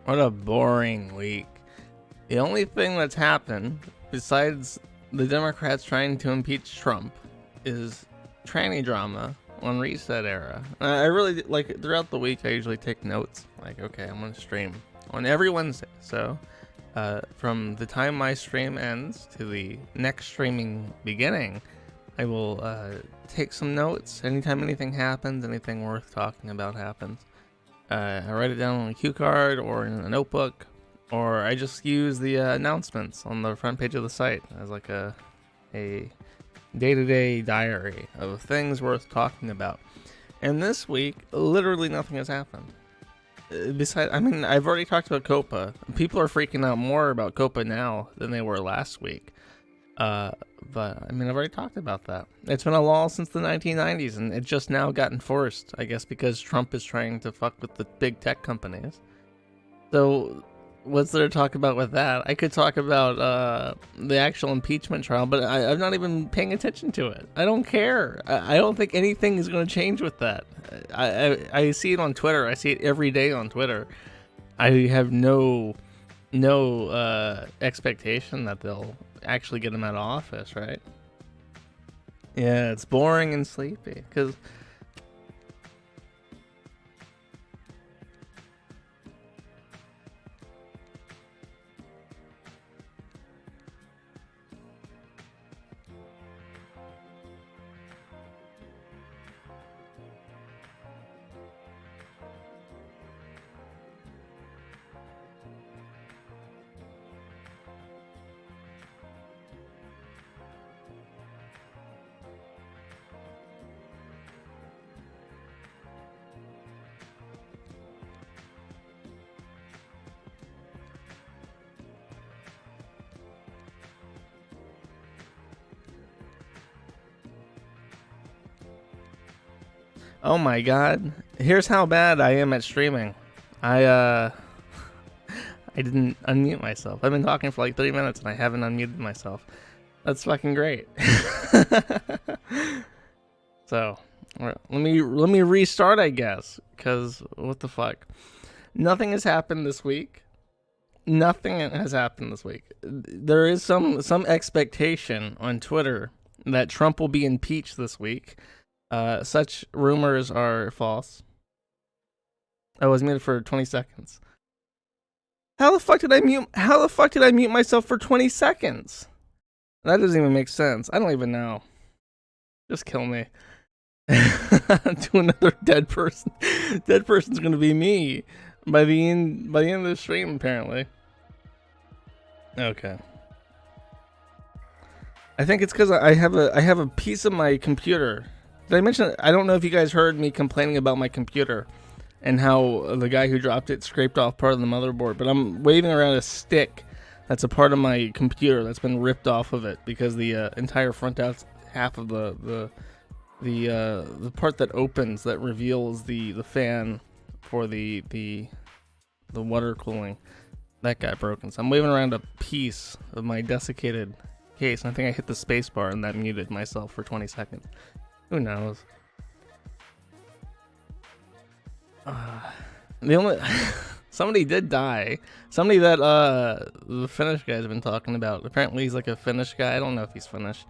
What a boring week. The only thing that's happened, besides the Democrats trying to impeach Trump, is tranny drama on Reset Era. I really, like, throughout the week, I usually take notes. Like, okay, I'm going to stream on every Wednesday. So, from the time my stream ends to the next streaming beginning, I will take some notes. Anytime anything happens, anything worth talking about happens. I write it down on a cue card or in a notebook, or I just use the announcements on the front page of the site as like a day-to-day diary of things worth talking about. And this week, literally nothing has happened. Besides, I mean, I've already talked about Copa. People are freaking out more about Copa now than they were last week. But I mean, I've already talked about that. It's been a law since the 1990s, and it just now got enforced, I guess, because Trump is trying to fuck with the big tech companies. So, what's there to talk about with that? I could talk about the actual impeachment trial, but I'm not even paying attention to it. I don't care. I don't think anything is going to change with that. I see it on Twitter. I see it every day on Twitter. I have no expectation that they'll actually get him out of office, right? Yeah, it's boring and sleepy because oh my god, here's how bad I am at streaming. I I didn't unmute myself. I've been talking for like 30 minutes and I haven't unmuted myself. That's fucking great. So, let me restart, I guess, cuz what the fuck? Nothing has happened this week. Nothing has happened this week. There is some expectation on Twitter that Trump will be impeached this week. Such rumors are false. I was muted for 20 seconds. How the fuck did I mute myself for 20 seconds? That doesn't even make sense. I don't even know. Just kill me. To another dead person. Dead person's gonna be me by the end of the stream, apparently. Okay. I think it's because I have a piece of my computer. Did I mention? I don't know if you guys heard me complaining about my computer and how the guy who dropped it scraped off part of the motherboard. But I'm waving around a stick that's a part of my computer that's been ripped off of it because the entire front half of the part that opens that reveals the fan for the water cooling, that got broken. So I'm waving around a piece of my desiccated case, and I think I hit the space bar and that muted myself for 20 seconds. Who knows? The only somebody did die. Somebody that the Finnish guy's been talking about. Apparently he's like a Finnish guy. I don't know if he's Finnish.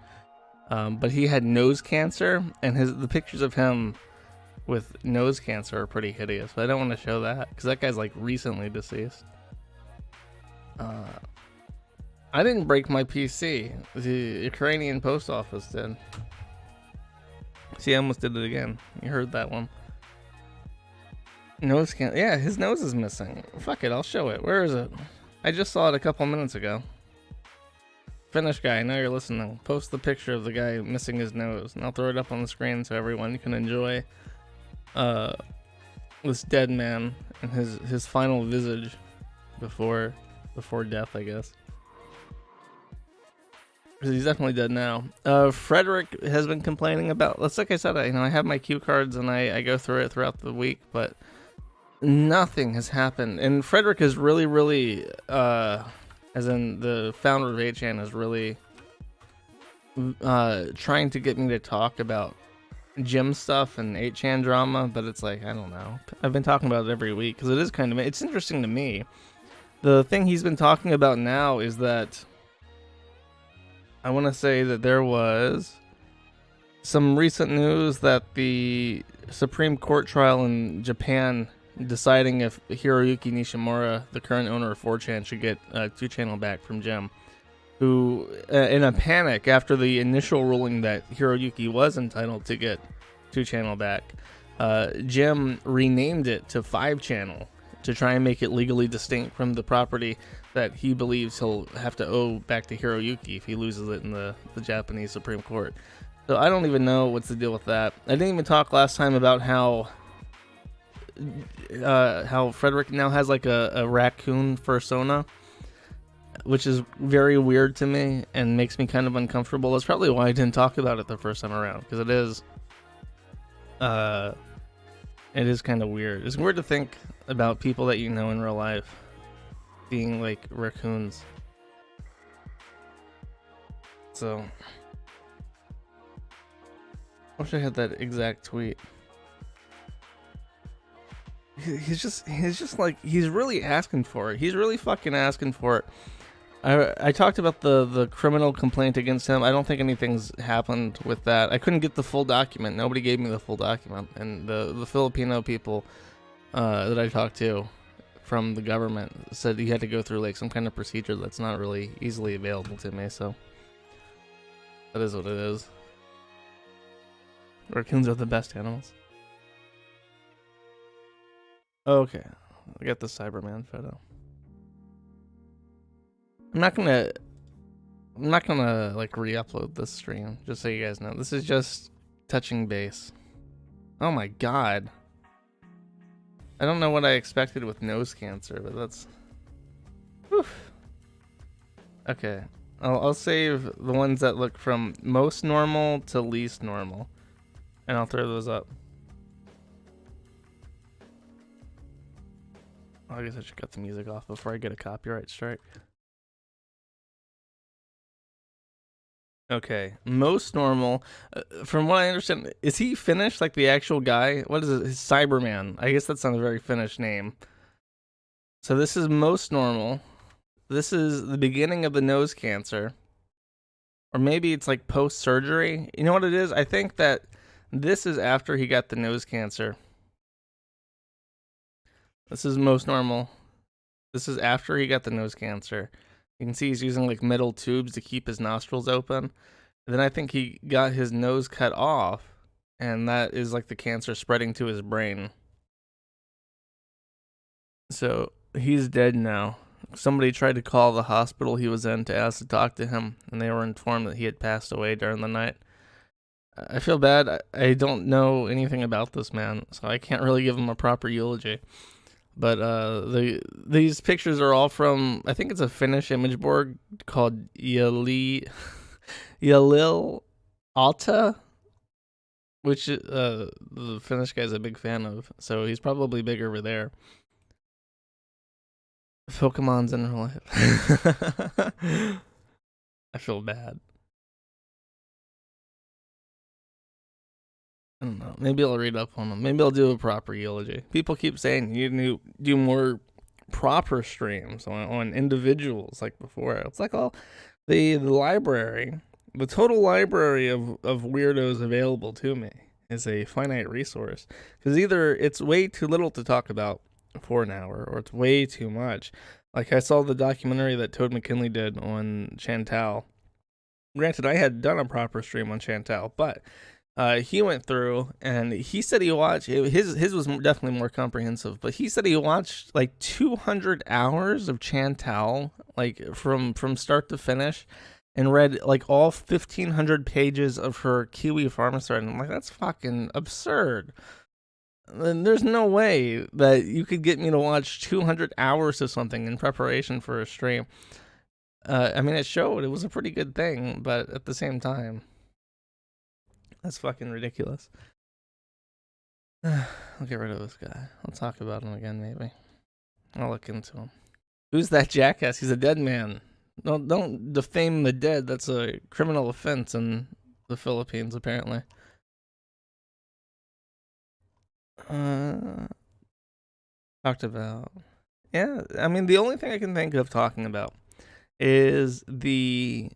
But he had nose cancer, and the pictures of him with nose cancer are pretty hideous. But I don't want to show that because that guy's like recently deceased. I didn't break my PC. The Ukrainian post office did. See, I almost did it again. You heard that one. Nose cancer. Yeah, his nose is missing. Fuck it, I'll show it. Where is it? I just saw it a couple minutes ago. Finnish guy, I know you're listening. Post the picture of the guy missing his nose, and I'll throw it up on the screen so everyone can enjoy this dead man and his final visage before death, I guess. He's definitely dead now. Frederick has been complaining about. Like I said, I have my cue cards and I go through it throughout the week, but nothing has happened. And Frederick is really, as in the founder of 8chan, is really trying to get me to talk about Jim stuff and 8chan drama, but it's like, I don't know. I've been talking about it every week because it is kind of, it's interesting to me. The thing he's been talking about now is that I want to say that there was some recent news that the Supreme Court trial in Japan deciding if Hiroyuki Nishimura, the current owner of 4chan, should get 2channel back from Jim, who, in a panic after the initial ruling that Hiroyuki was entitled to get 2channel back, Jim renamed it to 5channel to try and make it legally distinct from the property that he believes he'll have to owe back to Hiroyuki if he loses it in the Japanese Supreme Court. So I don't even know what's the deal with that. I didn't even talk last time about how Frederick now has like a raccoon persona, which is very weird to me and makes me kind of uncomfortable. That's probably why I didn't talk about it the first time around, because it is kind of weird. It's weird to think about people that you know in real life being like raccoons. So I wish I had that exact tweet. He's just like, he's really asking for it. He's really fucking asking for it. I talked about the criminal complaint against him. I don't think anything's happened with that. I couldn't get the full document. Nobody gave me the full document. And the Filipino people that I talked to from the government said he had to go through like some kind of procedure that's not really easily available to me. So that is what it is. Raccoons are the best animals. Okay, I got the Cyberman photo. I'm not gonna like re-upload this stream, just so you guys know. This is just touching base. Oh my god. I don't know what I expected with nose cancer, but that's... Oof. Okay, I'll save the ones that look from most normal to least normal, and I'll throw those up. I guess I should cut the music off before I get a copyright strike. Okay, most normal. From what I understand, is he Finnish, like the actual guy? What is it? His Cyberman. I guess that's not a very Finnish name. So this is most normal. This is the beginning of the nose cancer. Or maybe it's like post-surgery. You know what it is? I think that this is after he got the nose cancer. This is most normal. This is after he got the nose cancer. You can see he's using like metal tubes to keep his nostrils open. And then I think he got his nose cut off, and that is like the cancer spreading to his brain. So he's dead now. Somebody tried to call the hospital he was in to ask to talk to him, and they were informed that he had passed away during the night. I feel bad. I don't know anything about this man, so I can't really give him a proper eulogy. But these pictures are all from, I think it's a Finnish image board called Jalil Alta, which the Finnish guy's a big fan of, so he's probably big over there. Pokemon's in real life. I feel bad. I don't know. Maybe I'll read up on them. Maybe I'll do a proper eulogy. People keep saying you need to do more proper streams on individuals like before. It's like all the library, the total library of weirdos available to me is a finite resource. Because either it's way too little to talk about for an hour, or it's way too much. Like I saw the documentary that Toad McKinley did on Chantal. Granted, I had done a proper stream on Chantal, but he went through and he said he watched, his was definitely more comprehensive, but he said he watched like 200 hours of Chantal, like from start to finish, and read like all 1,500 pages of her Kiwi Pharma thread. And I'm like, that's fucking absurd. And there's no way that you could get me to watch 200 hours of something in preparation for a stream. I mean, it showed it was a pretty good thing, but at the same time, that's fucking ridiculous. I'll get rid of this guy. I'll talk about him again, maybe. I'll look into him. Who's that jackass? He's a dead man. Don't defame the dead. That's a criminal offense in the Philippines, apparently. Uh, talked about. Yeah, I mean, the only thing I can think of talking about is the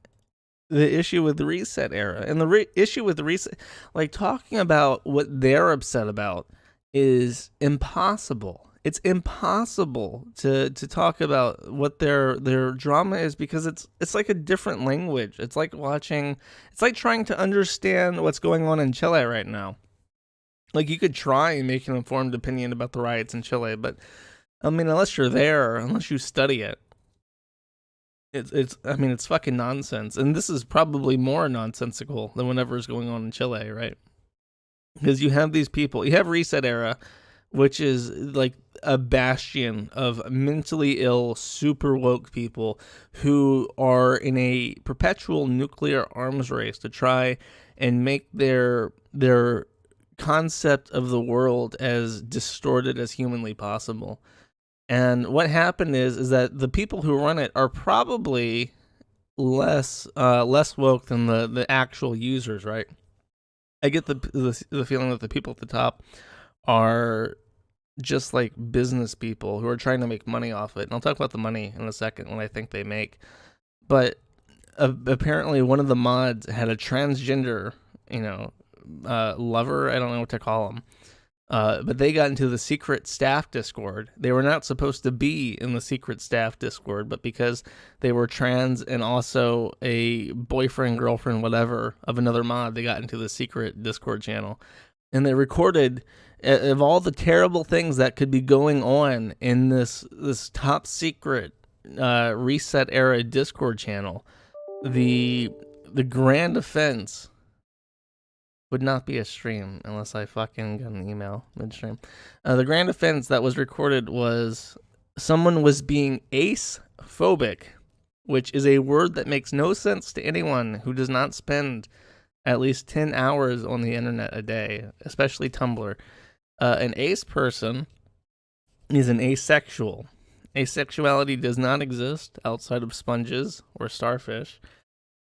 issue with the reset era, and the issue with the reset, like talking about what they're upset about, is impossible. It's impossible to talk about what their drama is, because it's like a different language. It's like watching. It's like trying to understand what's going on in Chile right now. Like, you could try and make an informed opinion about the riots in Chile, but I mean, unless you're there, unless you study it, it's I mean, it's fucking nonsense. And this is probably more nonsensical than whatever is going on in Chile, right? Because you have these people, you have Reset Era, which is like a bastion of mentally ill, super woke people who are in a perpetual nuclear arms race to try and make their concept of the world as distorted as humanly possible. And what happened is that the people who run it are probably less woke than the actual users, right? I get the feeling that the people at the top are just like business people who are trying to make money off it. And I'll talk about the money in a second, when I think they make. But apparently one of the mods had a transgender, lover. I don't know what to call him. But they got into the secret staff Discord. They were not supposed to be in the secret staff Discord, but because they were trans and also a boyfriend, girlfriend, whatever, of another mod, they got into the secret Discord channel. And they recorded of all the terrible things that could be going on in this top secret Reset Era Discord channel. The grand offense would not be a stream unless I fucking got an email midstream. The grand offense that was recorded was someone was being ace-phobic, which is a word that makes no sense to anyone who does not spend at least 10 hours on the internet a day, especially Tumblr. An ace person is an asexual. Asexuality does not exist outside of sponges or starfish.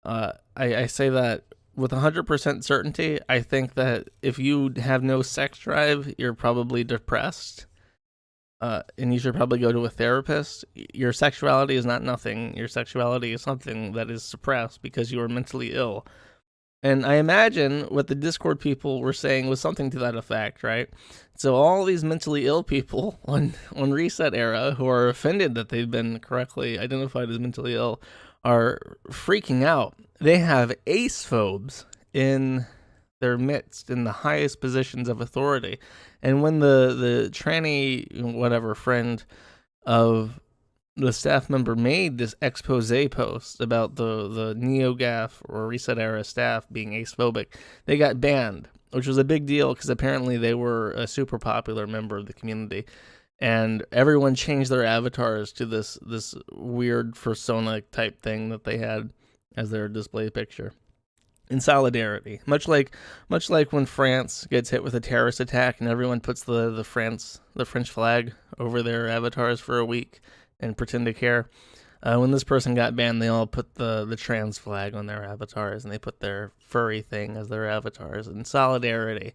I say that with 100% certainty. I think that if you have no sex drive, you're probably depressed. And you should probably go to a therapist. Your sexuality is not nothing. Your sexuality is something that is suppressed because you are mentally ill. And I imagine what the Discord people were saying was something to that effect, right? So all these mentally ill people on Reset Era who are offended that they've been correctly identified as mentally ill are freaking out. They have ace-phobes in their midst, in the highest positions of authority. And when the tranny, whatever, friend of the staff member made this expose post about the NeoGAF or Reset Era staff being ace-phobic, they got banned, which was a big deal because apparently they were a super popular member of the community. And everyone changed their avatars to this weird persona type thing that they had as their display picture, in solidarity. Much like when France gets hit with a terrorist attack and everyone puts the French flag over their avatars for a week and pretend to care. When this person got banned, they all put the trans flag on their avatars, and they put their furry thing as their avatars in solidarity.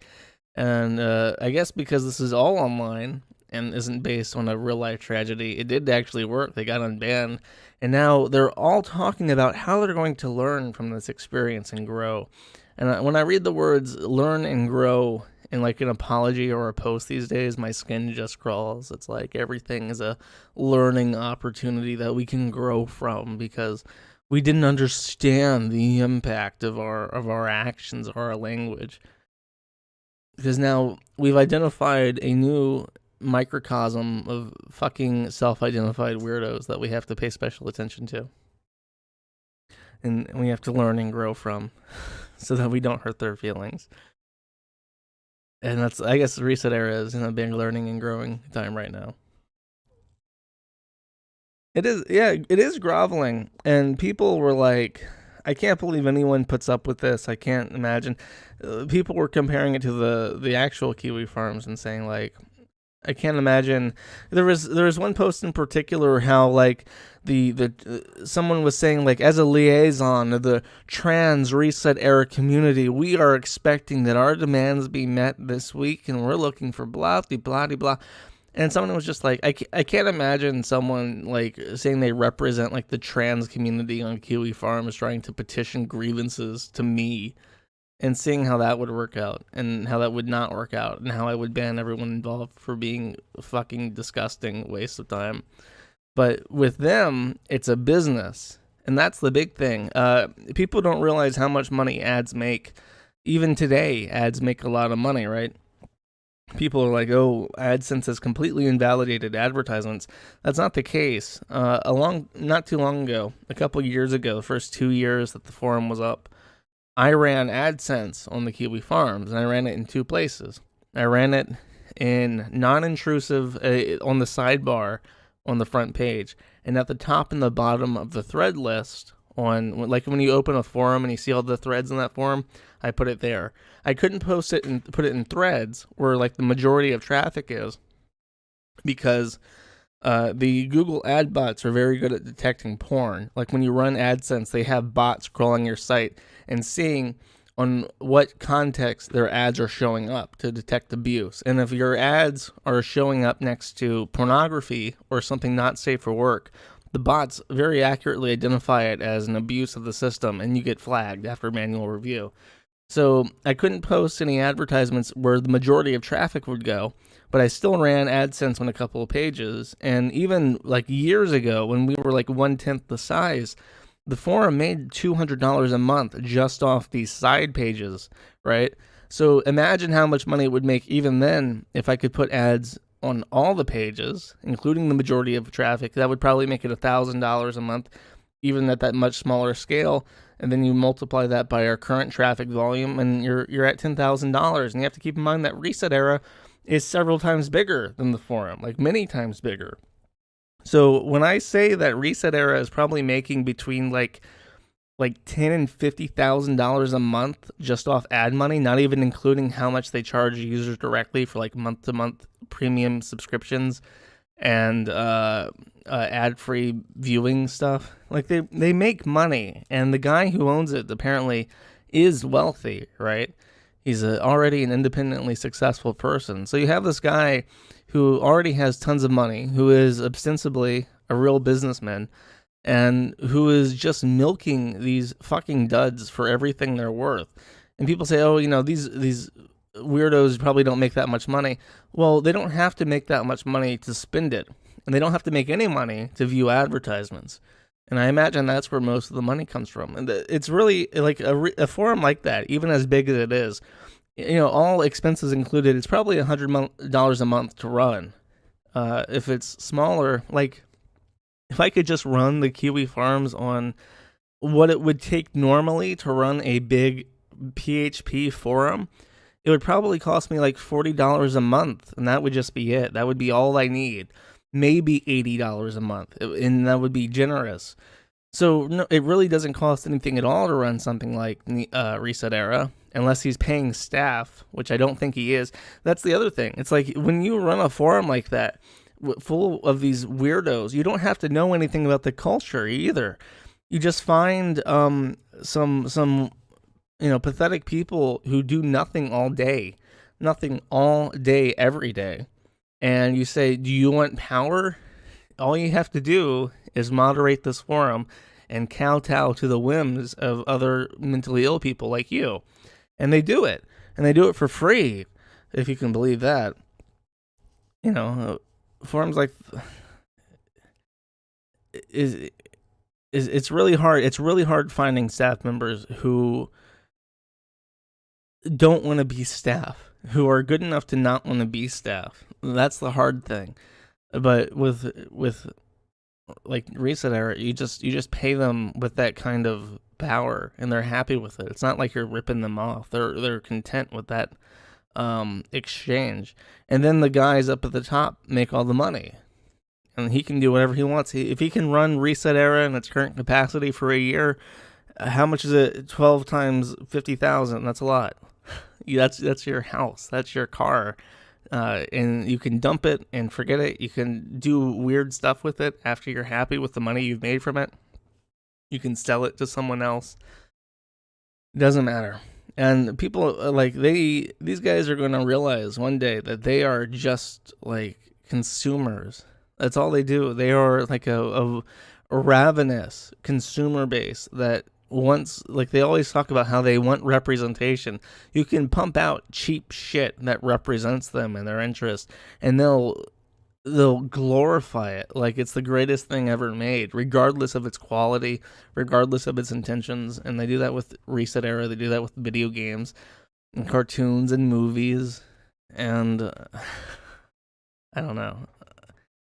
And I guess because this is all online and isn't based on a real life tragedy, it did actually work. They got unbanned, and now they're all talking about how they're going to learn from this experience and grow. And when I read the words learn and grow in like an apology or a post these days, my skin just crawls. It's like everything is a learning opportunity that we can grow from because we didn't understand the impact of our actions or our language. Because now we've identified a new microcosm of fucking self-identified weirdos that we have to pay special attention to. And we have to learn and grow from so that we don't hurt their feelings. And that's, I guess, the Reset Era is in a big learning and growing time right now. It is groveling. And people were like, I can't believe anyone puts up with this. I can't imagine. People were comparing it to the actual kiwi farms and saying, like, I can't imagine. There was one post in particular how like the someone was saying like, as a liaison of the trans reset era community, we are expecting that our demands be met this week, and we're looking for blah blah blah blah. And someone was just like, I can't imagine someone like saying they represent like the trans community on Kiwi Farms trying to petition grievances to me, and seeing how that would work out and how that would not work out, and how I would ban everyone involved for being a fucking disgusting waste of time. But with them, it's a business, and that's the big thing. People don't realize how much money ads make. Even today, ads make a lot of money, right? People are like, oh, AdSense has completely invalidated advertisements. That's not the case. Not too long ago, a couple years ago, the first 2 years that the forum was up, I ran AdSense on the Kiwi Farms, and I ran it in two places. I ran it in non-intrusive on the sidebar on the front page, and at the top and the bottom of the thread list on, like when you open a forum and you see all the threads in that forum, I put it there. I couldn't post it and put it in threads where like the majority of traffic is, because the Google ad bots are very good at detecting porn. Like when you run AdSense, they have bots crawling your site and seeing on what context their ads are showing up to detect abuse. And if your ads are showing up next to pornography or something not safe for work, the bots very accurately identify it as an abuse of the system, and you get flagged after manual review. So I couldn't post any advertisements where the majority of traffic would go, but I still ran AdSense on a couple of pages. And even like years ago, when we were like 1/10 the size, the forum made $200 a month just off these side pages, right? So imagine how much money it would make even then if I could put ads on all the pages, including the majority of traffic. That would probably make it $1,000 a month, even at that much smaller scale. And then you multiply that by our current traffic volume, and you're at $10,000. And you have to keep in mind that Reset Era is several times bigger than the forum, like many times bigger. So when I say that Reset Era is probably making between like $10,000 and $50,000 a month just off ad money, not even including how much they charge users directly for like month-to-month premium subscriptions and ad-free viewing stuff. Like they make money, and the guy who owns it apparently is wealthy, right? He's already an independently successful person. So you have this guy who already has tons of money, who is ostensibly a real businessman, and who is just milking these fucking duds for everything they're worth. And people say, oh, these weirdos probably don't make that much money. Well, they don't have to make that much money to spend it, and they don't have to make any money to view advertisements. And I imagine that's where most of the money comes from. And it's really like a forum like that, even as big as it is, all expenses included, it's probably $100 a month to run. If it's smaller, like if I could just run the Kiwi Farms on what it would take normally to run a big PHP forum, it would probably cost me like $40 a month, and that would just be it. That would be all I need. Maybe $80 a month, and that would be generous. So no, it really doesn't cost anything at all to run something like Reset Era, unless he's paying staff, which I don't think he is. That's the other thing. It's like when you run a forum like that, full of these weirdos, you don't have to know anything about the culture either. You just find some pathetic people who do nothing all day every day, and you say, do you want power? All you have to do is moderate this forum and kowtow to the whims of other mentally ill people like you. And they do it. And they do it for free, if you can believe that. Forums like it's really hard. It's really hard finding staff members who don't want to be staff, who are good enough to not want to be staff. That's the hard thing. But with like Reset Era, you just pay them with that kind of power, and they're happy with it. It's not like you're ripping them off. They're content with that exchange. And then the guys up at the top make all the money, and he can do whatever he wants. If he can run Reset Era in its current capacity for a year, how much is it? 12 times 50,000. That's a lot. That's your house. That's your car. and you can dump it and forget it. You can do weird stuff with it after you're happy with the money you've made from it. You can sell it to someone else. It doesn't matter. And people these guys are going to realize one day that they are just like consumers. That's all they do. They are like a ravenous consumer base that wants, like, they always talk about how they want representation. You can pump out cheap shit that represents them and their interests, and they'll glorify it like it's the greatest thing ever made, regardless of its quality, regardless of its intentions. And they do that with Reset Era. They do that with video games and cartoons and movies. And I don't know.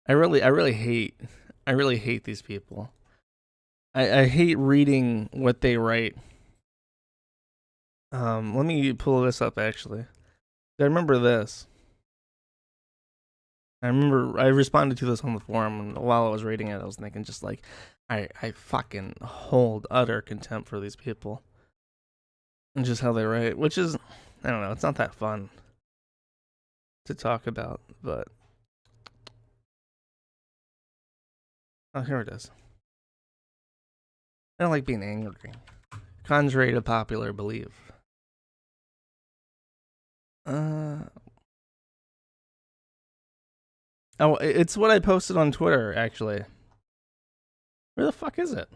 I really hate these people. I hate reading what they write. Let me pull this up actually. I remember this. I responded to this on the forum, and while I was reading it, I was thinking just like, I fucking hold utter contempt for these people. And just how they write, which is, I don't know, it's not that fun to talk about, but... Oh, here it is. I don't like being angry. Contrary to popular belief. Oh, it's what I posted on Twitter, actually. Where the fuck is it?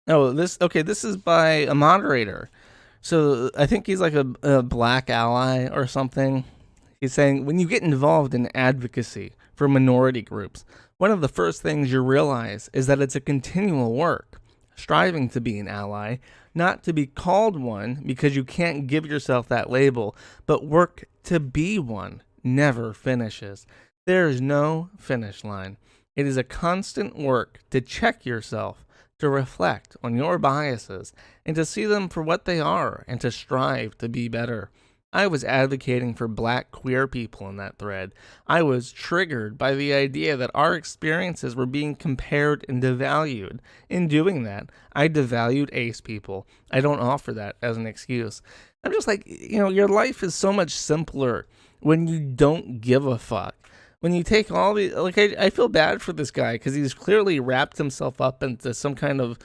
Oh, this is by a moderator. So I think he's like a black ally or something. He's saying, when you get involved in advocacy for minority groups, one of the first things you realize is that it's a continual work, striving to be an ally, not to be called one because you can't give yourself that label, but work to be one never finishes. There is no finish line. It is a constant work to check yourself, to reflect on your biases, and to see them for what they are, and to strive to be better. I was advocating for black queer people in that thread. I was triggered by the idea that our experiences were being compared and devalued. In doing that, I devalued ace people. I don't offer that as an excuse. I'm just like, your life is so much simpler when you don't give a fuck. When you take all the, like, I feel bad for this guy because he's clearly wrapped himself up into some kind of,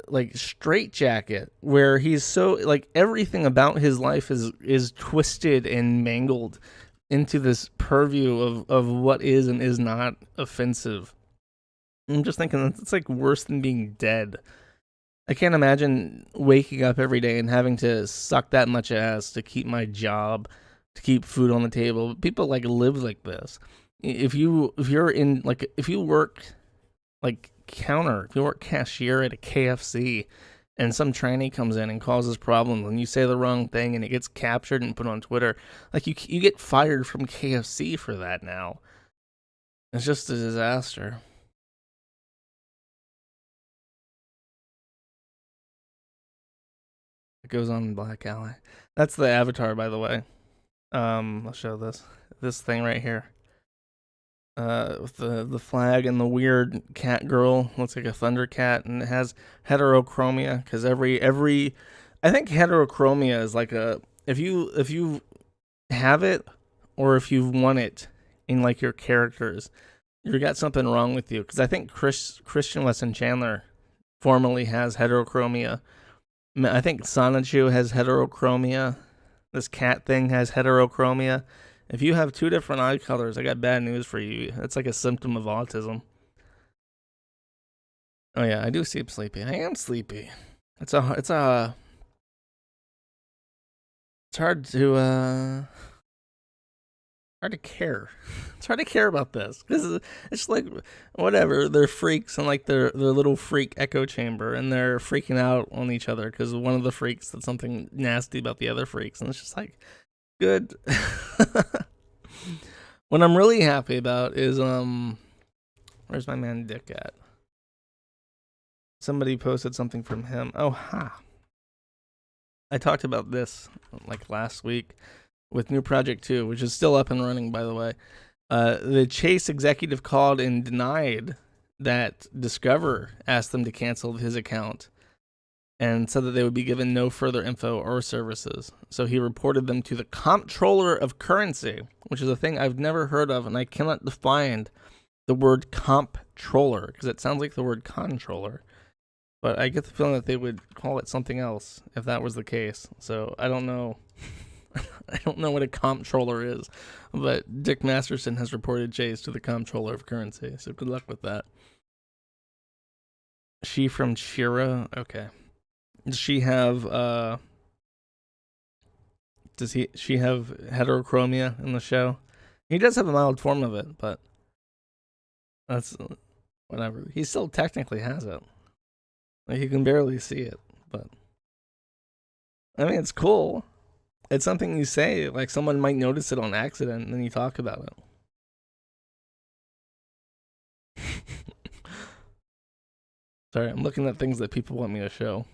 like straitjacket where he's so, like, everything about his life is twisted and mangled into this purview of what is and is not offensive. I'm just thinking it's like worse than being dead. I can't imagine waking up every day and having to suck that much ass to keep my job, to keep food on the table. People like live like this. If you work like counter, if you work cashier at a KFC and some tranny comes in and causes problems and you say the wrong thing and it gets captured and put on Twitter, like you get fired from KFC for that now. It's just a disaster. It goes on in Black Ally. That's the avatar, by the way. I'll show this thing right here. With the flag and the weird cat girl, looks like a Thundercat, and it has heterochromia because every I think heterochromia is like a, if you have it or if you want it in like your characters, you got something wrong with you. Because I think Christian Weston Chandler formerly has heterochromia. I think Sonichu has heterochromia. This cat thing has heterochromia. If you have two different eye colors, I got bad news for you. That's like a symptom of autism. Oh yeah, I do seem sleepy. I am sleepy. It's hard to care. It's hard to care about this because it's like, whatever. They're freaks in like their little freak echo chamber, and they're freaking out on each other because one of the freaks said something nasty about the other freaks, and it's just like, good. What I'm really happy about is where's my man Dick at? Somebody posted something from him. Oh ha! I talked about this like last week with New Project 2, which is still up and running, by the way. The Chase executive called and denied that Discover asked them to cancel his account. and said that they would be given no further info or services. So he reported them to the comptroller of currency, which is a thing I've never heard of, and I cannot define the word comptroller because it sounds like the word controller. But I get the feeling that they would call it something else if that was the case. So I don't know. I don't know what a comptroller is, but Dick Masterson has reported Chase to the comptroller of currency. So good luck with that. She from Shira? Okay. Does she have she have heterochromia in the show? He does have a mild form of it, but that's whatever. He still technically has it. Like, you can barely see it, but I mean, it's cool. It's something you say, like someone might notice it on accident, and then you talk about it. Sorry, I'm looking at things that people want me to show.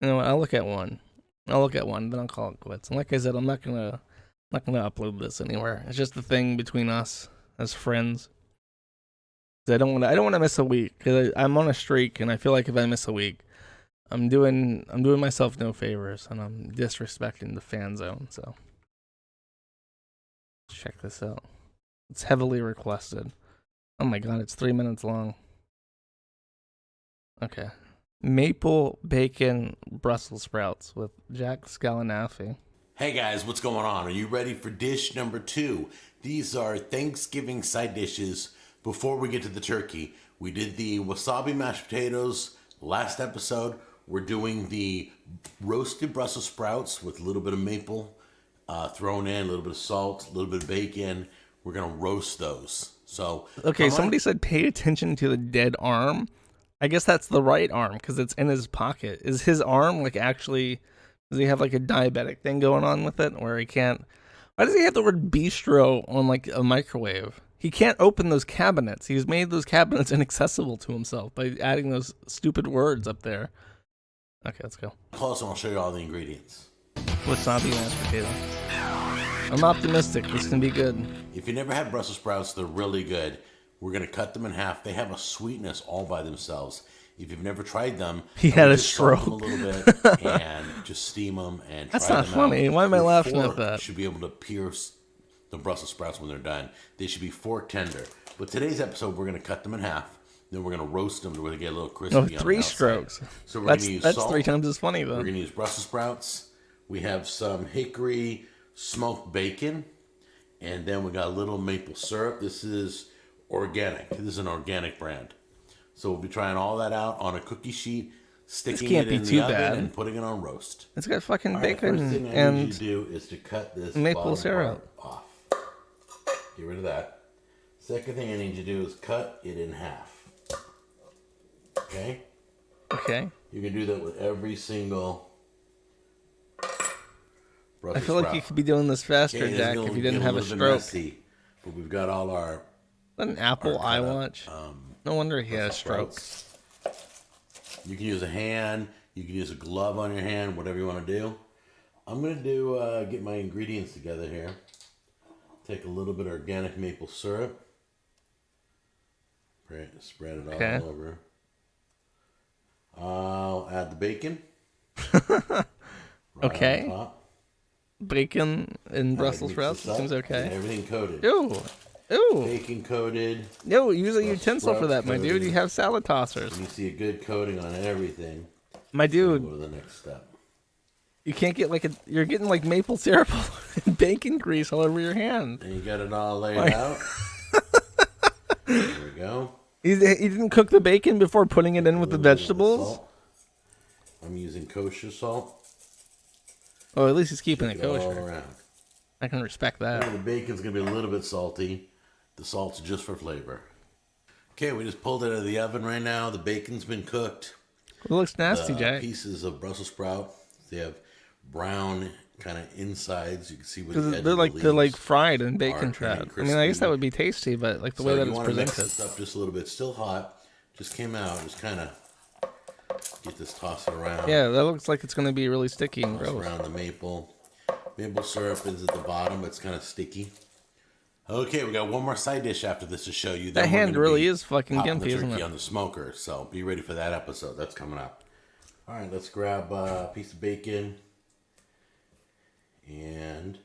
You know what? I'll look at one, then I'll call it quits. And like I said, I'm not gonna upload this anywhere. It's just the thing between us as friends. I don't want to miss a week because I'm on a streak, and I feel like if I miss a week, I'm doing myself no favors, and I'm disrespecting the fan zone. So check this out. It's heavily requested. Oh my god, it's 3 minutes long. Okay. Maple bacon Brussels sprouts with Jack Scalanafi. Hey guys, what's going on? Are you ready for dish number 2? These are Thanksgiving side dishes. Before we get to the turkey, we did the wasabi mashed potatoes last episode. We're doing the roasted Brussels sprouts with a little bit of maple thrown in, a little bit of salt, a little bit of bacon. We're going to roast those. So okay, somebody said pay attention to the dead arm. I guess that's the right arm because it's in his pocket. Is his arm like actually, does he have like a diabetic thing going on with it where he can't? Why does he have the word bistro on like a microwave? He can't open those cabinets. He's made those cabinets inaccessible to himself by adding those stupid words up there. Okay, let's go. Close and I'll show you all the ingredients. Wasabi mashed potato. I'm optimistic. This can be good. If you never had Brussels sprouts, they're really good. We're going to cut them in half. They have a sweetness all by themselves. If you've never tried them, he had a just stroke. Salt them a little bit and just steam them and that's try not them funny. out. Why am I Your laughing fork at that? Should be able to pierce the Brussels sprouts when they're done. They should be fork tender. But today's episode, we're going to cut them in half. Then we're going to roast them to get a little crispy. No, 3 strokes. So we're going to use that's salt. 3 times as funny though. We're going to use Brussels sprouts. We have some hickory smoked bacon, and then we got a little maple syrup. This is organic. This is an organic brand. So we'll be trying all that out on a cookie sheet, sticking it in the oven and putting it on roast. It's got fucking bacon first thing I and need you to do is to cut this maple syrup off. Get rid of that. Second thing I need you to do is cut it in half. Okay? Okay. You can do that with every single Brussels I feel like sprout. you could be doing this faster, Jack, if you didn't have a stroke. Messy, but we've got all our An Apple iWatch. No wonder he had a stroke. You can use a hand. You can use a glove on your hand. Whatever you want to do. I'm gonna do get my ingredients together here. Take a little bit of organic maple syrup. Spread it all over. I'll add the bacon. Okay. Bacon and Brussels sprouts. Seems okay. Everything coated. Ew. Ew. Bacon coated. Yo, use a utensil for that, my dude. You have salad tossers. When you see a good coating on everything, my dude. Go to the next step. You can't get like you're getting like maple syrup and bacon grease all over your hand. And you got it all laid out. There we go. He didn't cook the bacon before putting it in with the vegetables? I'm using kosher salt. Oh, at least he's keeping it kosher. All around. I can respect that. The bacon's going to be a little bit salty. The salt's just for flavor. Okay, we just pulled it out of the oven right now. The bacon's been cooked. It looks nasty, Jack. Pieces of Brussels sprout. They have brown kind of insides. You can see where the they're like fried in bacon fat. I mean, I guess that would be tasty, but like the way that it's presented. Mix this up just a little bit. Still hot. Just came out. Just kind of get this, toss it around. Yeah, that looks like it's going to be really sticky and gross. Around the maple. Maple syrup is at the bottom. It's kind of sticky. Okay, we got one more side dish after this to show you. That Then we're hand gonna really be is fucking popping the gimpy, isn't turkey it? on the smoker. So be ready for that episode. That's coming up. All right, let's grab a piece of bacon and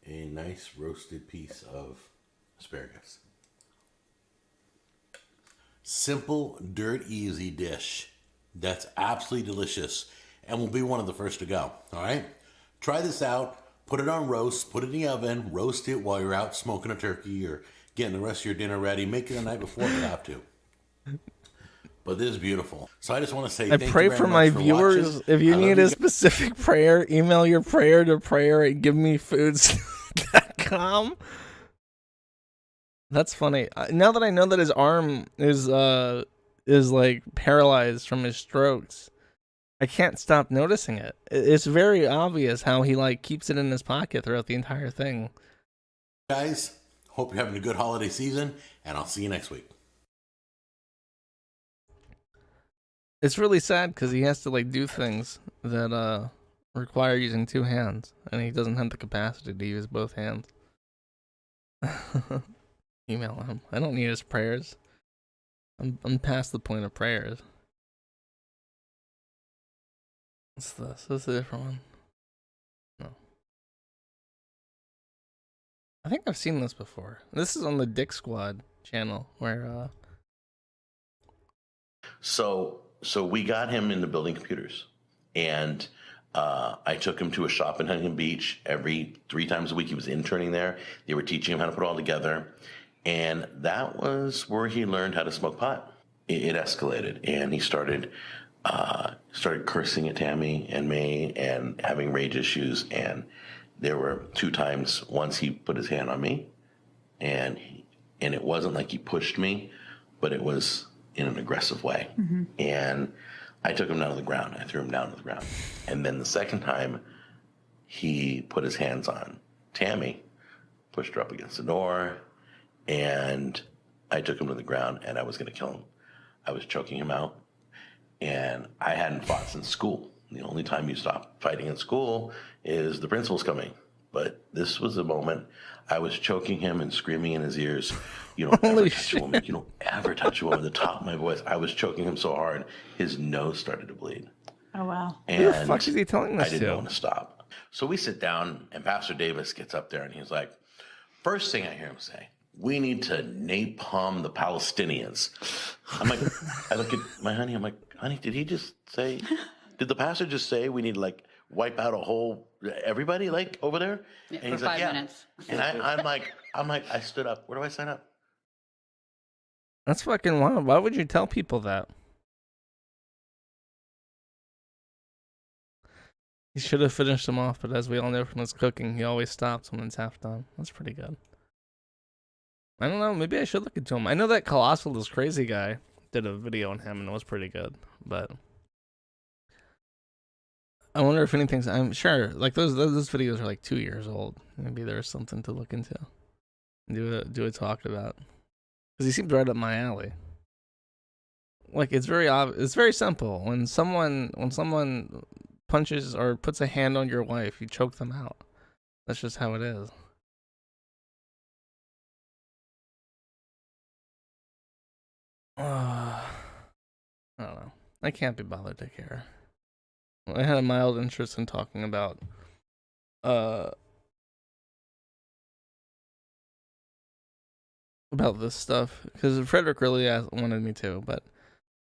a nice roasted piece of asparagus. Simple, dirt easy dish that's absolutely delicious and will be one of the first to go. All right, try this out. Put it on roast, put it in the oven, roast it while you're out smoking a turkey or getting the rest of your dinner ready. Make it the night before if you have to. But this is beautiful. So I just want to say I thank pray you very for much my for viewers. watching. If you I love need you a guys. specific prayer, email your prayer to prayer@givemefoods.com. That's funny. Now that I know that his arm is like paralyzed from his strokes, I can't stop noticing it. It's very obvious how he like keeps it in his pocket throughout the entire thing. Guys, hope you're having a good holiday season, and I'll see you next week. It's really sad because he has to like do things that require using two hands, and he doesn't have the capacity to use both hands. Email him. I don't need his prayers. I'm past the point of prayers. What's this? This is a different one. No. I think I've seen this before. This is on the Dick Squad channel where So we got him into building computers, and I took him to a shop in Huntington Beach every 3 times a week. He was interning there. They were teaching him how to put it all together, and that was where he learned how to smoke pot. It escalated, and he started cursing at Tammy and me and having rage issues. And there were 2 times. Once he put his hand on me, and it wasn't like he pushed me, but it was in an aggressive way. Mm-hmm. And I took him down to the ground. I threw him down to the ground. And then the second time, he put his hands on Tammy, pushed her up against the door, and I took him to the ground, and I was going to kill him. I was choking him out, and I hadn't fought since school. The only time you stop fighting in school is the principal's coming. But this was a moment I was choking him and screaming in his ears, "You don't ever touch a woman. You don't ever touch a woman." At the top of my voice, I was choking him so hard, his nose started to bleed. Oh, wow. And who the fuck is he telling this I didn't to? want to stop. So we sit down, and Pastor Davis gets up there, and he's like, first thing I hear him say, "We need to napalm the Palestinians." I'm like, I look at my honey, I'm like, honey, did the pastor just say we need to like wipe out everybody like over there? Yeah, and for he's like, 5 yeah. minutes. And I'm like, I stood up. Where do I sign up? That's fucking wild. Why would you tell people that? He should have finished him off, but as we all know from his cooking, he always stops when it's half done. That's pretty good. I don't know. Maybe I should look into him. I know that Colossal, this crazy guy, did a video on him and it was pretty good, but I wonder if anything's. I'm sure like those videos are like 2 years old. Maybe there's something to look into. Do a talk about because he seems right up my alley. Like it's very obvious. It's very simple. When someone punches or puts a hand on your wife, you choke them out. That's just how it is. I don't know. I can't be bothered to care. I had a mild interest in talking about this stuff because Frederick really wanted me to, but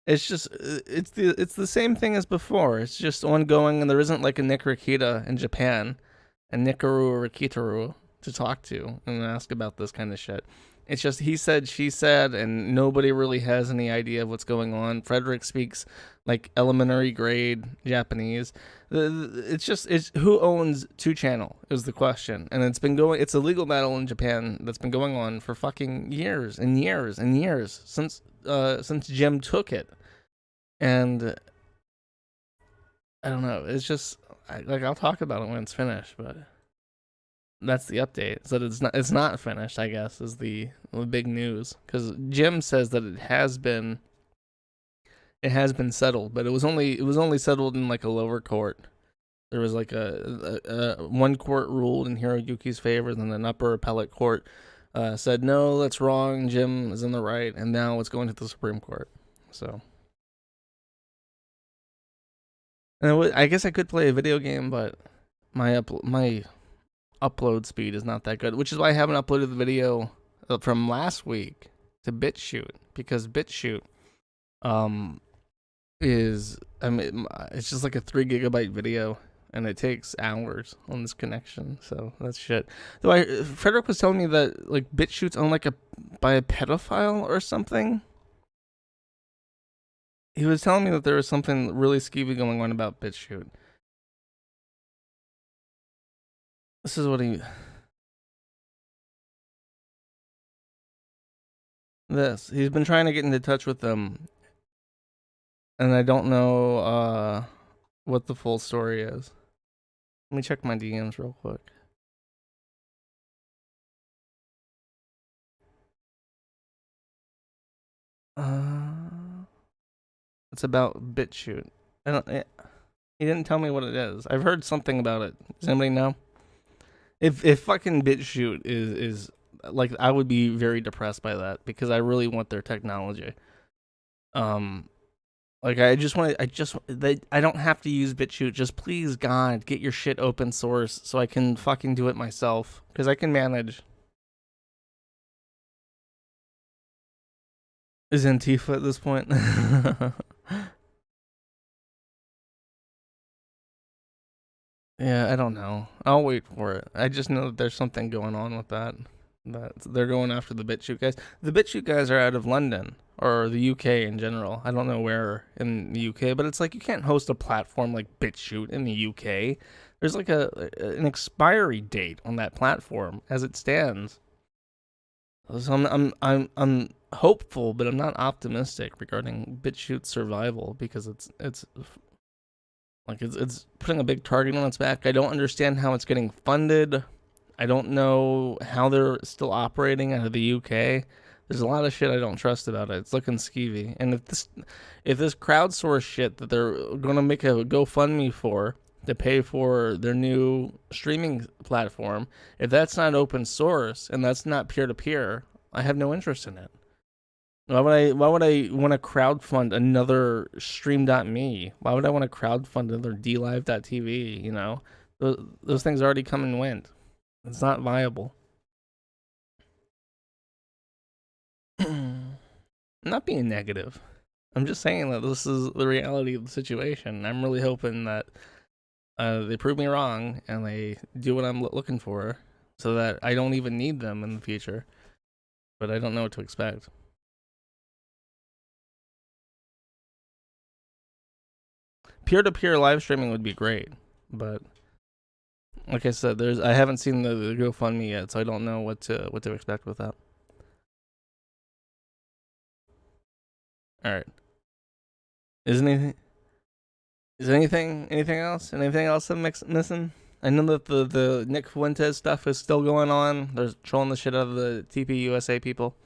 it's just it's the same thing as before. It's just ongoing, and there isn't like a Nick Rikita in Japan, and Nikaru or Rikitaru to talk to and ask about this kind of shit. It's just he said, she said, and nobody really has any idea of what's going on. Frederick speaks like elementary grade Japanese. It's who owns 2Channel is the question, and it's a legal battle in Japan that's been going on for fucking years and years and years since Jim took it, and I don't know. It's just I'll talk about it when it's finished, but. That's the update. So that it's not finished, I guess, is the big news. Because Jim says that it has been settled, but it was only settled in like a lower court. There was like one court ruled in Hiroyuki's favor, then an upper appellate court said no, that's wrong. Jim is in the right, and now it's going to the Supreme Court. So, and I guess I could play a video game, but my upload speed is not that good, which is why I haven't uploaded the video from last week to BitChute, because BitChute is, I mean, it's just like a 3 gigabyte video, and it takes hours on this connection, so that's shit. Though Frederick was telling me that like BitChute's owned like by a pedophile or something. He was telling me that there was something really skeevy going on about BitChute. This is what he's been trying to get into touch with them, and I don't know what the full story is. Let me check my DMs real quick. It's about BitChute. He didn't tell me what it is. I've heard something about it. Does anybody know? If fucking BitChute is like, I would be very depressed by that, because I really want their technology. Like I don't have to use BitChute. Just please, God, get your shit open source so I can fucking do it myself, because I can manage. Is Antifa at this point? Yeah, I don't know. I'll wait for it. I just know that there's something going on with that. That they're going after the BitChute guys. The BitChute guys are out of London, or the UK in general. I don't know where in the UK, but it's like you can't host a platform like BitChute in the UK. There's like an expiry date on that platform as it stands. So I'm hopeful, but I'm not optimistic regarding BitChute's survival, because it's putting a big target on its back. I don't understand how it's getting funded. I don't know how they're still operating out of the UK. There's a lot of shit I don't trust about it. It's looking skeevy. And if this crowdsource shit that they're gonna make a GoFundMe for to pay for their new streaming platform, if that's not open source and that's not peer to peer, I have no interest in it. Why would I want to crowdfund another Stream.me? Why would I want to crowdfund another DLive.tv? You know, those things already come and went. It's not viable. I'm not being negative. I'm just saying that this is the reality of the situation. I'm really hoping that they prove me wrong and they do what I'm looking for, so that I don't even need them in the future. But I don't know what to expect. Peer-to-peer live streaming would be great, but like I said, I haven't seen the GoFundMe yet, so I don't know what to expect with that. All right. Is anything else? Anything else I'm missing? I know that the Nick Fuentes stuff is still going on. They're trolling the shit out of the TPUSA people,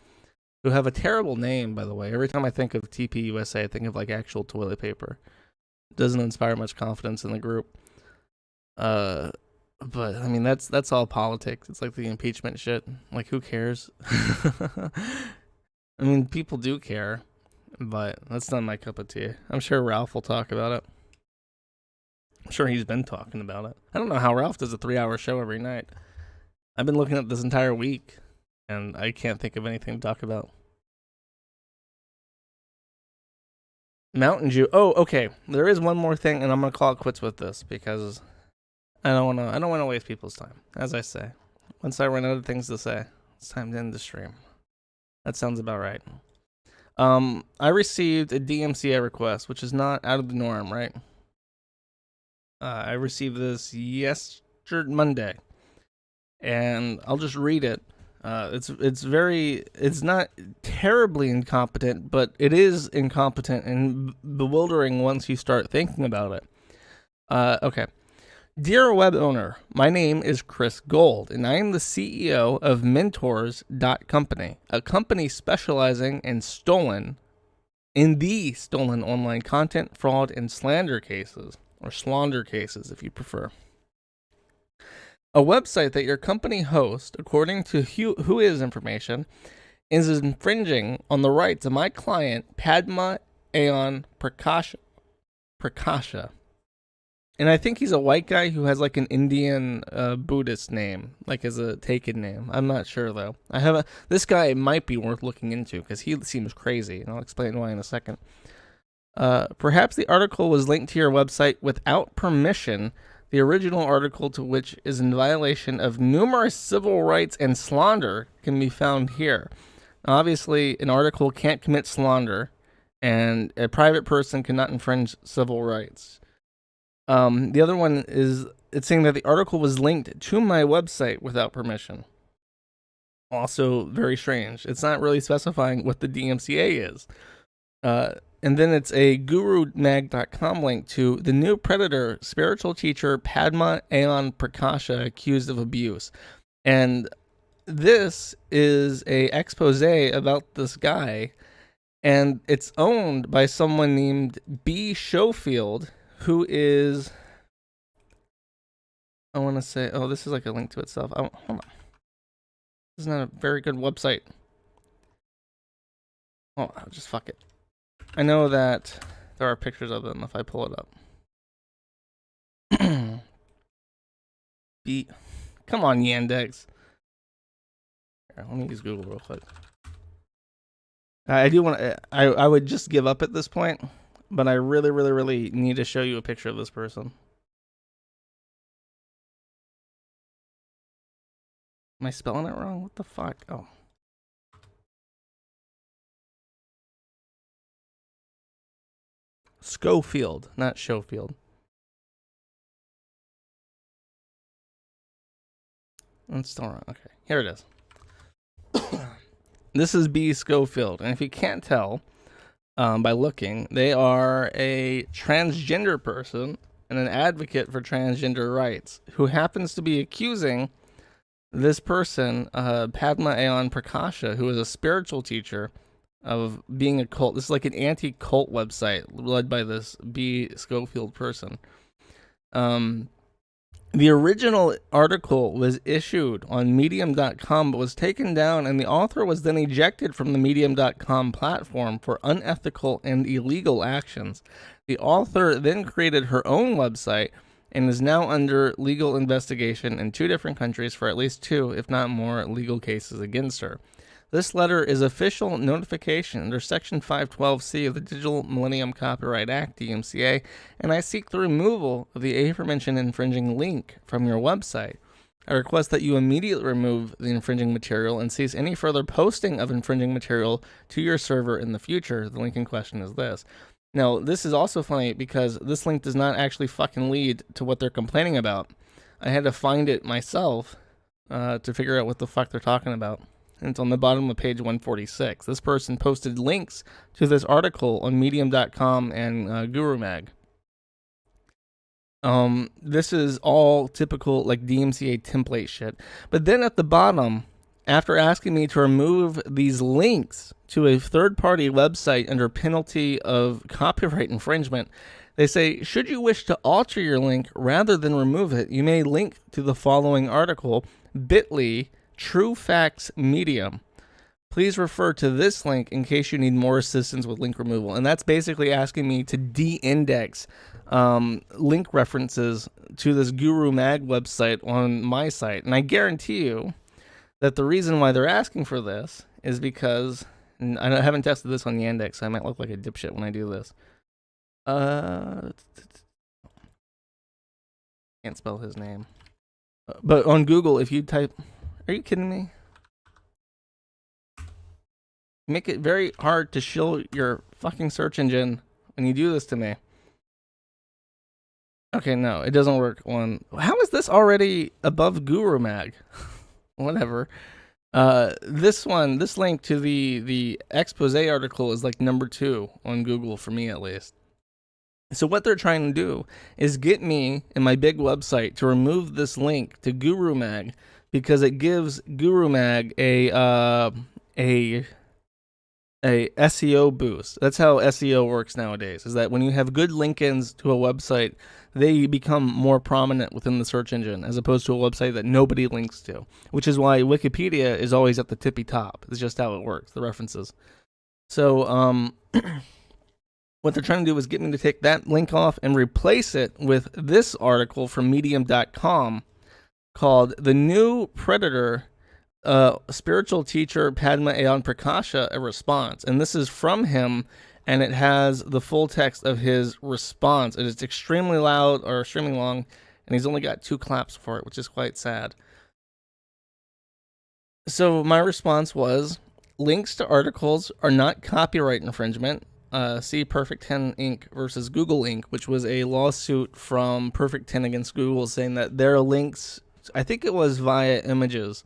who have a terrible name, by the way. Every time I think of TPUSA, I think of like actual toilet paper. It doesn't inspire much confidence in the group. But I mean, that's all politics. It's like the impeachment shit. Like, who cares? I mean, people do care, but that's not my cup of tea. I'm sure Ralph will talk about it. I'm sure he's been talking about it. I don't know how Ralph does a 3-hour show every night. I've been looking at this entire week, and I can't think of anything to talk about. Mountain Dew. Oh, okay. There is one more thing, and I'm gonna call it quits with this, because I don't want to waste people's time. As I say, once I run out of things to say, it's time to end the stream. That sounds about right. I received a DMCA request, which is not out of the norm, right? I received this Monday, and I'll just read it. It's not terribly incompetent, but it is incompetent and bewildering once you start thinking about it. Okay. Dear web owner, my name is Chris Gold, and I am the CEO of Mentors.company, a company specializing in the stolen online content, fraud, and slander cases or slander cases if you prefer. A website that your company hosts, according to Whois information, is infringing on the rights of my client, Padma Ayon Prakasha. And I think he's a white guy who has like an Indian Buddhist name, like as a taken name. I'm not sure though. This guy might be worth looking into because he seems crazy, and I'll explain why in a second. Perhaps the article was linked to your website without permission. The original article, to which is in violation of numerous civil rights and slander, can be found here. Now, obviously, an article can't commit slander, and a private person cannot infringe civil rights. The other one is, it's saying that the article was linked to my website without permission. Also very strange. It's not really specifying what the DMCA is. And then it's a gurumag.com link to the new predator spiritual teacher Padma Ayon Prakasha accused of abuse. And this is a expose about this guy, and it's owned by someone named B. Schofield, who is, I want to say, oh, this is like a link to itself. Hold on. This is not a very good website. Oh, just fuck it. I know that there are pictures of them if I pull it up. Come on, Yandex. Here, let me use Google real quick. I do want to. I would just give up at this point, but I really, really, really need to show you a picture of this person. Am I spelling it wrong? What the fuck? Oh. Schofield, not Schofield. That's still wrong. Okay, here it is. This is B. Schofield, and if you can't tell by looking, they are a transgender person and an advocate for transgender rights who happens to be accusing this person, Padma Ayon Prakasha, who is a spiritual teacher, of being a cult. This is like an anti-cult website led by this B. Schofield person. The original article was issued on Medium.com, but was taken down, and the author was then ejected from the Medium.com platform for unethical and illegal actions. The author then created her own website and is now under legal investigation in 2 different countries for at least 2, if not more, legal cases against her. This letter is official notification under Section 512C of the Digital Millennium Copyright Act, DMCA, and I seek the removal of the aforementioned infringing link from your website. I request that you immediately remove the infringing material and cease any further posting of infringing material to your server in the future. The link in question is this. Now, this is also funny because this link does not actually fucking lead to what they're complaining about. I had to find it myself to figure out what the fuck they're talking about. And it's on the bottom of page 146. This person posted links to this article on Medium.com and GuruMag. This is all typical like DMCA template shit. But then at the bottom, after asking me to remove these links to a third-party website under penalty of copyright infringement, they say, should you wish to alter your link rather than remove it, you may link to the following article, bit.ly True Facts Medium. Please refer to this link in case you need more assistance with link removal. And that's basically asking me to de-index link references to this Guru Mag website on my site. And I guarantee you that the reason why they're asking for this is because, and I haven't tested this on Yandex, so I might look like a dipshit when I do this. Can't spell his name. But on Google, if you type... Are you kidding me? Make it very hard to shill your fucking search engine when you do this to me. Okay, no, it doesn't work on... How is this already above Guru Mag? Whatever. This link to the expose article is like number 2 on Google for me at least. So what they're trying to do is get me and my big website to remove this link to Guru Mag, because it gives Guru Mag a a SEO boost. That's how SEO works nowadays, is that when you have good link-ins to a website, they become more prominent within the search engine as opposed to a website that nobody links to, which is why Wikipedia is always at the tippy top. It's just how it works, the references. So what they're trying to do is get me to take that link off and replace it with this article from medium.com called The New Predator, Spiritual Teacher Padma Ayan Prakasha, a response. And this is from him, and it has the full text of his response. It is extremely loud or extremely long, and he's only got 2 claps for it, which is quite sad. So my response was, links to articles are not copyright infringement. See Perfect 10 Inc. versus Google Inc., which was a lawsuit from Perfect 10 against Google saying that their links, I think it was via images,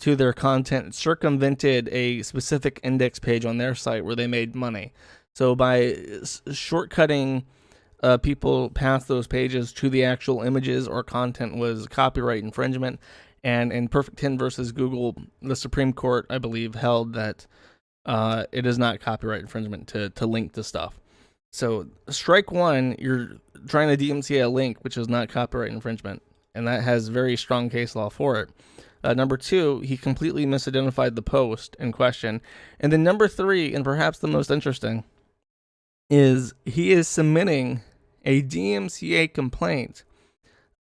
to their content circumvented a specific index page on their site where they made money. So by shortcutting people past those pages to the actual images or content was copyright infringement. And in Perfect 10 versus Google, the Supreme Court, I believe, held that it is not copyright infringement to link to stuff. So strike one, you're trying to DMCA a link, which is not copyright infringement. And that has very strong case law for it. Number 2, he completely misidentified the post in question. And then number 3, and perhaps the most interesting, is he is submitting a DMCA complaint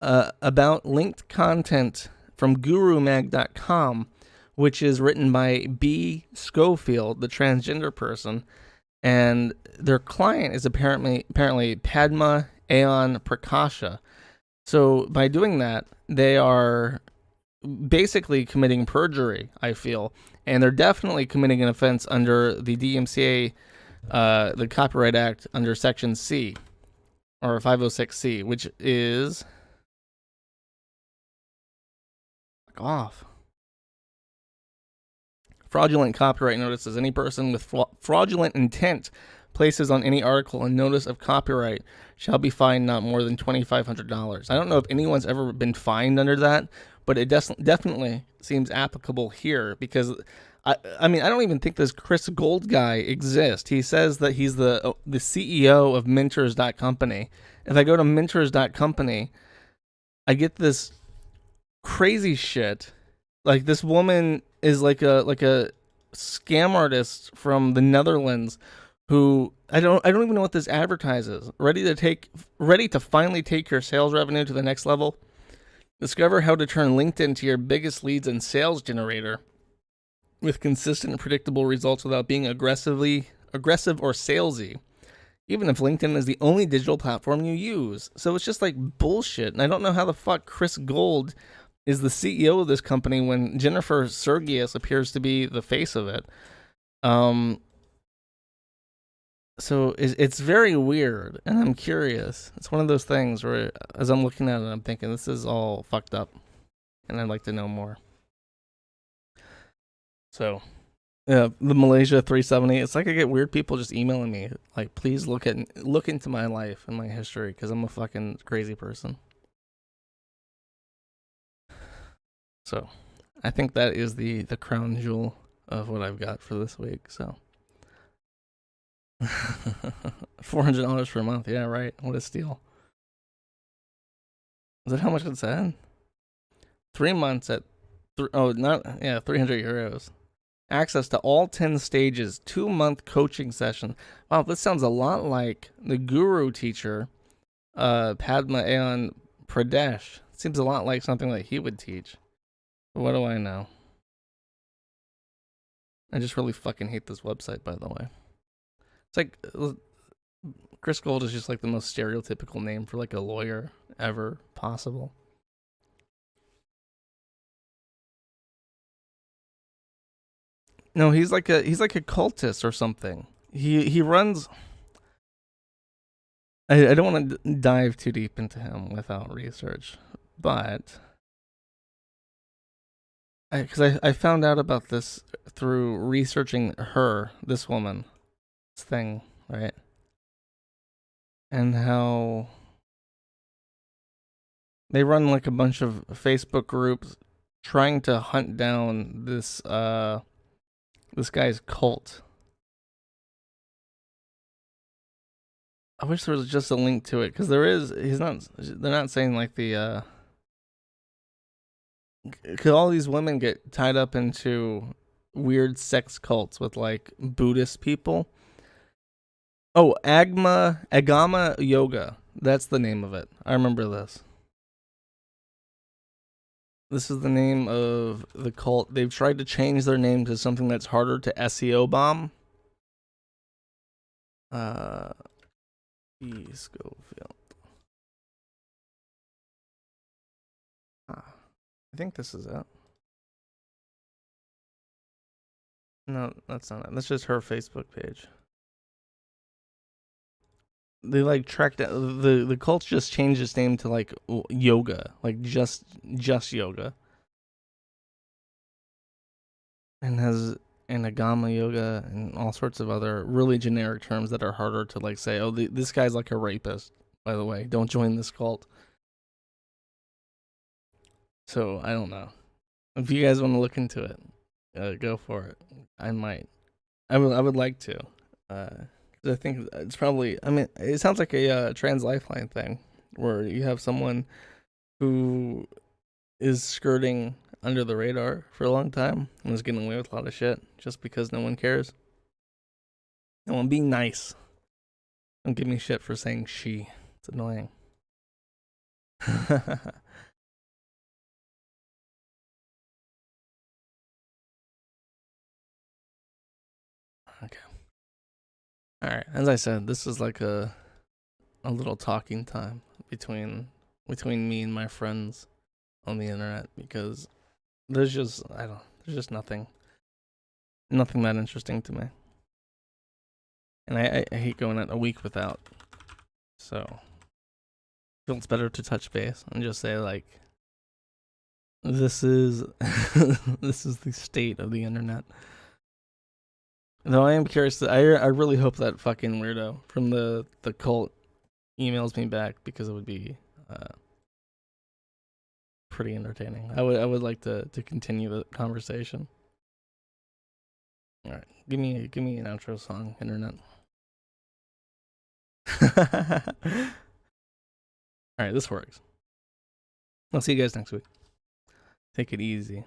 about linked content from GuruMag.com, which is written by B. Schofield, the transgender person, and their client is apparently Padma Ayan Prakasha. So by doing that, they are basically committing perjury, I feel, and they're definitely committing an offense under the DMCA, the Copyright Act, under Section C, or 506C, which is off. Fraudulent copyright notices. Any person with fraudulent intent places on any article a notice of copyright shall be fined not more than $2,500. I don't know if anyone's ever been fined under that, but it definitely seems applicable here because I mean, I don't even think this Chris Gold guy exists. He says that he's the CEO of Mentors.company. If I go to Mentors.company, I get this crazy shit. Like, this woman is like a scam artist from the Netherlands who I don't even know what this advertises. Ready to finally take your sales revenue to the next level. Discover how to turn LinkedIn into your biggest leads and sales generator with consistent and predictable results without being aggressive or salesy, even if LinkedIn is the only digital platform you use. So it's just like bullshit. And I don't know how the fuck Chris Gold is the CEO of this company when Jennifer Sergius appears to be the face of it. So it's very weird, and I'm curious. It's one of those things where, as I'm looking at it, I'm thinking, this is all fucked up, and I'd like to know more. So, the Malaysia 370, it's like I get weird people just emailing me, like, please look into my life and my history, because I'm a fucking crazy person. So, I think that is the crown jewel of what I've got for this week, so. $400 for a month, yeah, right. What a steal. Is that how much it said? 3 months at 300 euros. Access to all 10 stages, 2-month coaching session. Wow, this sounds a lot like the guru teacher, Padma Ayan Pradesh. Seems a lot like something that he would teach. But what do I know? I just really fucking hate this website, by the way. It's like, Chris Gold is just like the most stereotypical name for like a lawyer ever possible. No, he's like a cultist or something. He runs. I don't want to dive too deep into him without research, but because I found out about this through researching this woman. Thing, right? And how they run like a bunch of Facebook groups trying to hunt down this guy's cult. I wish there was just a link to it, because there is. He's not. They're not saying like the. Could all these women get tied up into weird sex cults with like Buddhist people? Oh, Agama Yoga. That's the name of it. I remember this. This is the name of the cult. They've tried to change their name to something that's harder to SEO bomb. E. Schofield. I think this is it. No, that's not it. That's just her Facebook page. They like tracked the cult just changed its name to like yoga, like just yoga, and has Agama yoga and all sorts of other really generic terms that are harder to like say. Oh, this guy's like a rapist. By the way, don't join this cult. So I don't know. If you guys want to look into it, go for it. I might. I would like to. I think it's probably. I mean, it sounds like a trans lifeline thing, where you have someone who is skirting under the radar for a long time and is getting away with a lot of shit just because no one cares. No one being nice. Don't give me shit for saying she. It's annoying. Okay. All right. As I said, this is like a little talking time between me and my friends on the internet, because there's just nothing that interesting to me, and I hate going a week without. So I feel it's better to touch base and just say like, this is this is the state of the internet. Though I am curious. I really hope that fucking weirdo from the cult emails me back, because it would be pretty entertaining. I would like to continue the conversation. All right, give me an outro song, internet. All right, this works. I'll see you guys next week. Take it easy.